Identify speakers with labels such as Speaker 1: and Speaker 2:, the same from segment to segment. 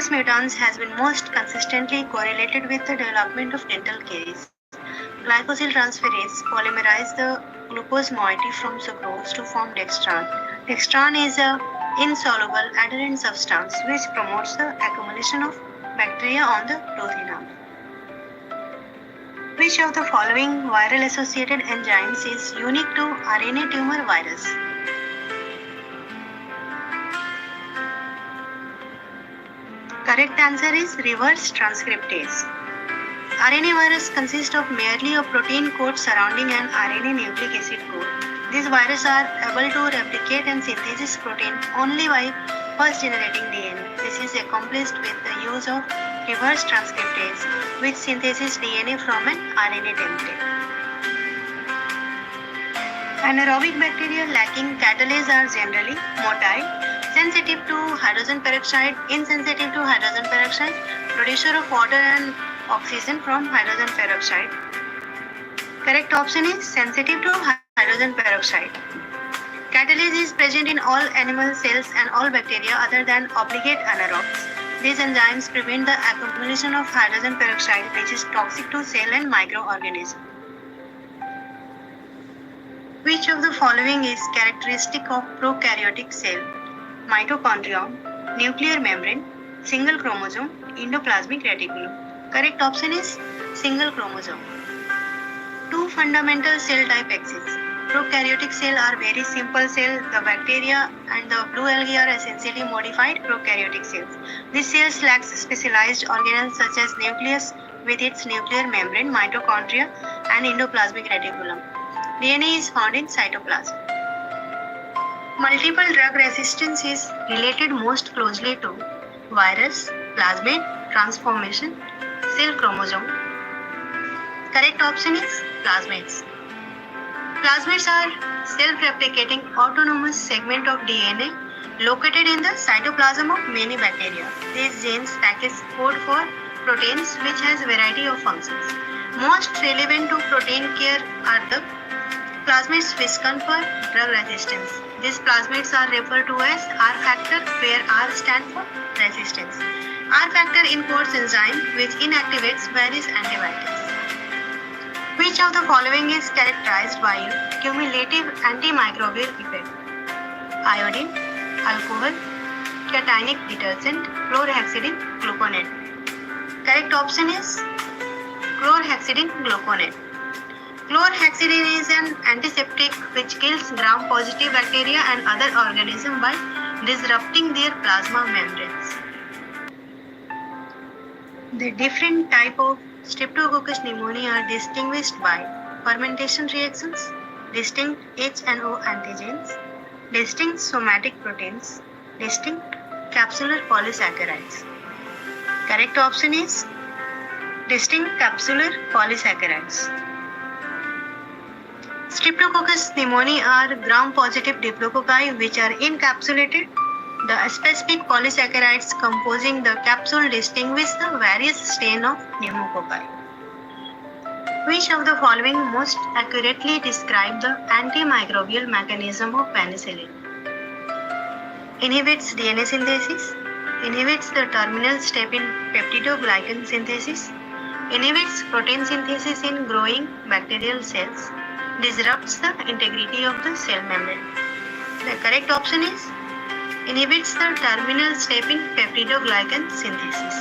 Speaker 1: Glucose mutans has been most consistently correlated with the development of dental caries. Glycosyl transferase polymerize the glucose moiety from sucrose to form dextran. Dextran is a insoluble adherent substance which promotes the accumulation of bacteria on the tooth enamel. Which of the following viral associated enzymes is unique to RNA tumor virus? Correct answer is reverse transcriptase. RNA virus consists of merely a protein coat surrounding an RNA nucleic acid coat. These viruses are able to replicate and synthesize protein only by first generating DNA. This is accomplished with the use of reverse transcriptase, which synthesizes DNA from an RNA template. Anaerobic bacteria lacking catalase are generally motile, sensitive to hydrogen peroxide, insensitive to hydrogen peroxide, producer of water and oxygen from hydrogen peroxide. Correct option is sensitive to hydrogen peroxide. Catalase is present in all animal cells and all bacteria other than obligate anaerobes. These enzymes prevent the accumulation of hydrogen peroxide, which is toxic to cell and microorganisms. Which of the following is characteristic of prokaryotic cell? Mitochondrion, nuclear membrane, single chromosome, endoplasmic reticulum. Correct option is single chromosome. Two fundamental cell type exist. Prokaryotic cell are very simple cell. The bacteria and the blue algae are essentially modified prokaryotic cells. These cells lack specialized organelles such as nucleus with its nuclear membrane, mitochondria, and endoplasmic reticulum. DNA is found in cytoplasm. Multiple drug resistance is related most closely to virus, plasmid, transformation, cell chromosome. Correct option is plasmids. Plasmids are self-replicating autonomous segment of DNA located in the cytoplasm of many bacteria. These genes package code for proteins which has a variety of functions. Most relevant to protein care are the plasmids which confer drug resistance. These plasmids are referred to as R factor, where R stands for resistance. R factor encodes enzyme which inactivates various antibiotics. Which of the following is characterized by cumulative antimicrobial effect? Iodine, alcohol, cationic detergent, chlorhexidine, gluconate. Correct option is chlorhexidine gluconate. Chlorhexidine is an antiseptic which kills gram-positive bacteria and other organisms by disrupting their plasma membranes. The different type of Streptococcus pneumoniae are distinguished by fermentation reactions, distinct H&O antigens, distinct somatic proteins, distinct capsular polysaccharides. Correct option is distinct capsular polysaccharides. Streptococcus pneumoniae are gram-positive diplococci which are encapsulated. The specific polysaccharides composing the capsule distinguish the various strains of pneumococci. Which of the following most accurately describe the antimicrobial mechanism of penicillin? Inhibits DNA synthesis, inhibits the terminal step in peptidoglycan synthesis, inhibits protein synthesis in growing bacterial cells, disrupts the integrity of the cell membrane. The correct option is inhibits the terminal step in peptidoglycan synthesis.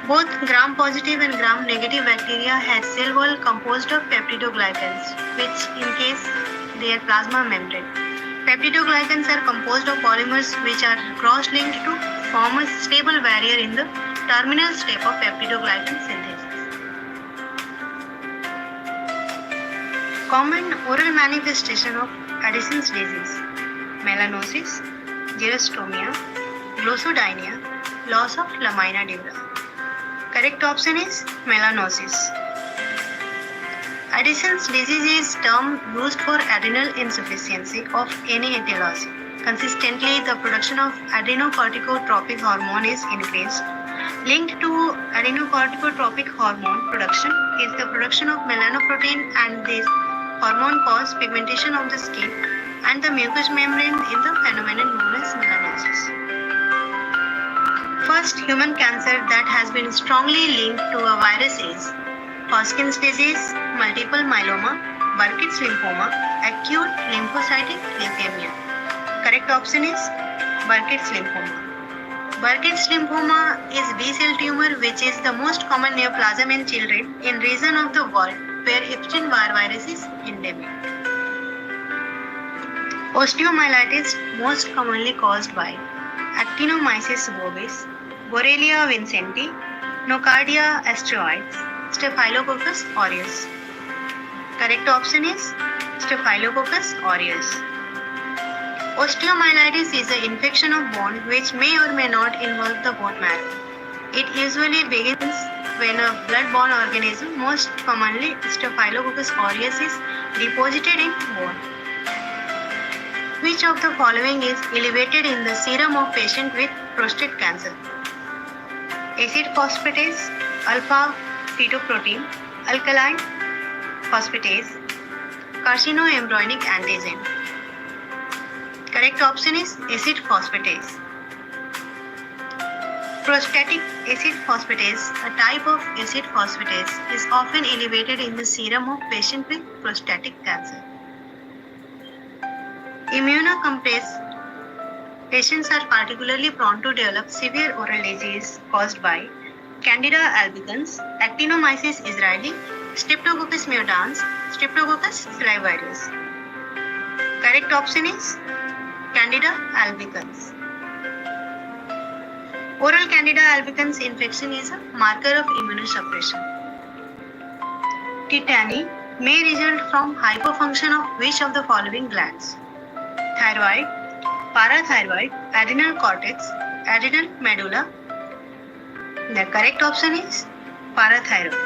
Speaker 1: Both gram-positive and gram-negative bacteria have cell wall composed of peptidoglycans, which encase their plasma membrane. Peptidoglycans are composed of polymers which are cross-linked to form a stable barrier in the terminal step of peptidoglycan synthesis. Common oral manifestation of Addison's disease: melanosis, xerostomia, glossodynia, loss of lamina dura. Correct option is melanosis. Addison's disease is term used for adrenal insufficiency of any etiology. Consistently, the production of adrenocorticotropic hormone is increased. Linked to adrenocorticotropic hormone production is the production of melanoprotein, and this hormone causes pigmentation of the skin and the mucous membrane in the phenomenon known as melanosis. first human cancer that has been strongly linked to a virus is Hodgkin's disease, multiple myeloma, Burkitt's lymphoma, acute lymphocytic leukemia. Correct option is Burkitt's lymphoma. Burkitt's lymphoma is B-cell tumor which is the most common neoplasm in children in region of the world where Epstein-Barr virus is endemic. Osteomyelitis most commonly caused by Actinomyces bovis, Borrelia vincenti, Nocardia asteroides, Staphylococcus aureus. Correct option is Staphylococcus aureus. Osteomyelitis is an infection of bone which may or may not involve the bone marrow. It usually begins when a blood-borne organism, most commonly Staphylococcus aureus, is deposited in bone. Which of the following is elevated in the serum of patient with prostate cancer? Acid phosphatase, alpha fetoprotein, alkaline phosphatase, carcinoembryonic antigen. Correct option is acid phosphatase. Prostatic acid phosphatase, a type of acid phosphatase, is often elevated in the serum of patients with prostatic cancer. Immunocompressed patients are particularly prone to develop severe oral disease caused by Candida albicans, Actinomyces israeli, Streptococcus mutans, Streptococcus salivarius. Correct option is Candida albicans. Oral Candida albicans infection is a marker of immunosuppression. Tetany may result from hypofunction of which of the following glands? Thyroid, parathyroid, adrenal cortex, adrenal medulla. The correct option is parathyroid.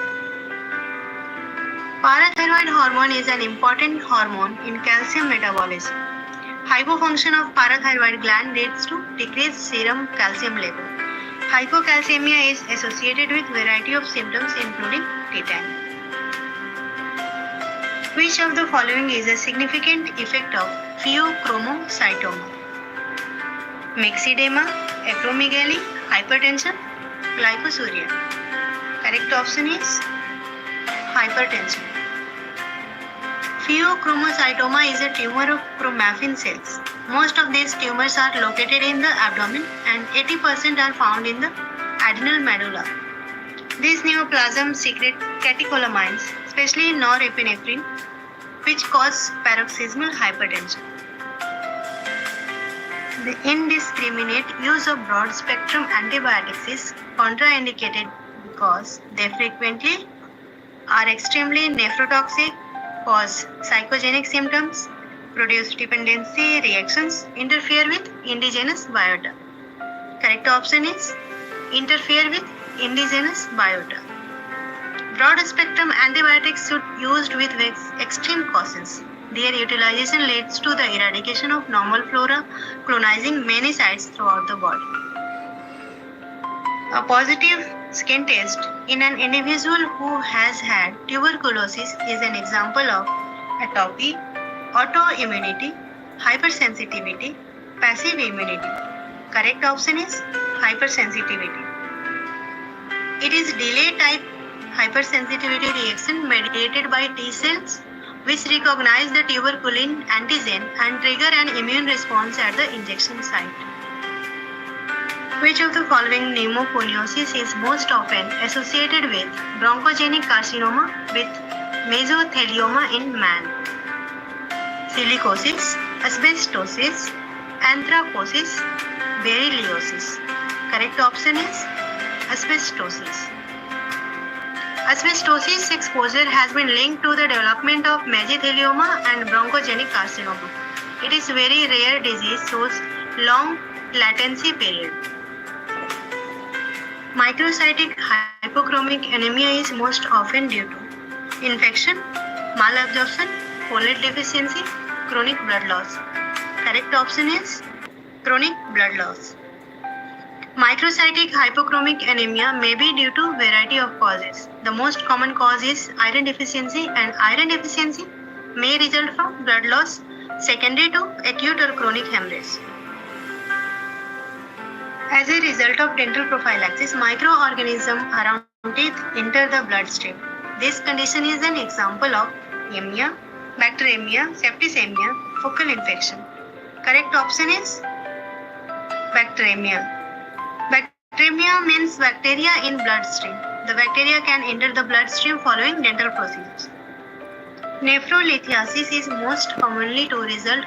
Speaker 1: Parathyroid hormone is an important hormone in calcium metabolism. Hypofunction of parathyroid gland leads to decreased serum calcium level. Hypocalcemia is associated with variety of symptoms including tetany. Which of the following is a significant effect of pheochromocytoma? Myxedema, acromegaly, hypertension, glycosuria. Correct option is hypertension. Pheochromocytoma is a tumor of chromaffin cells. Most of these tumors are located in the abdomen and 80% are found in the adrenal medulla. These neoplasms secrete catecholamines, especially norepinephrine, which cause paroxysmal hypertension. The indiscriminate use of broad-spectrum antibiotics is contraindicated because they frequently are extremely nephrotoxic, cause psychogenic symptoms, produce dependency reactions, interfere with indigenous biota. Correct option is interfere with indigenous biota. Broad-spectrum antibiotics should be used with extreme cautions. Their utilization leads to the eradication of normal flora, colonizing many sites throughout the body. A positive skin test in an individual who has had tuberculosis is an example of atopy, autoimmunity, hypersensitivity, passive immunity. Correct option is hypersensitivity. It is delay type hypersensitivity reaction mediated by T cells which recognize the tuberculin antigen and trigger an immune response at the injection site. Which of the following pneumoconiosis is most often associated with bronchogenic carcinoma with mesothelioma in man? Silicosis, asbestosis, anthracosis, berylliosis. Correct option is asbestosis. Asbestosis exposure has been linked to the development of mesothelioma and bronchogenic carcinoma. It is very rare disease, shows long latency period. Microcytic hypochromic anemia is most often due to infection, malabsorption, folate deficiency, chronic blood loss. Correct option is chronic blood loss. Microcytic hypochromic anemia may be due to a variety of causes. The most common cause is iron deficiency, and iron deficiency may result from blood loss secondary to acute or chronic hemorrhage. As a result of dental prophylaxis, microorganisms around teeth enter the bloodstream. This condition is an example of emia, bacteremia, septicemia, focal infection. Correct option is bacteremia. Bacteremia means bacteria in bloodstream. The bacteria can enter the bloodstream following dental procedures. Nephrolithiasis is most commonly to result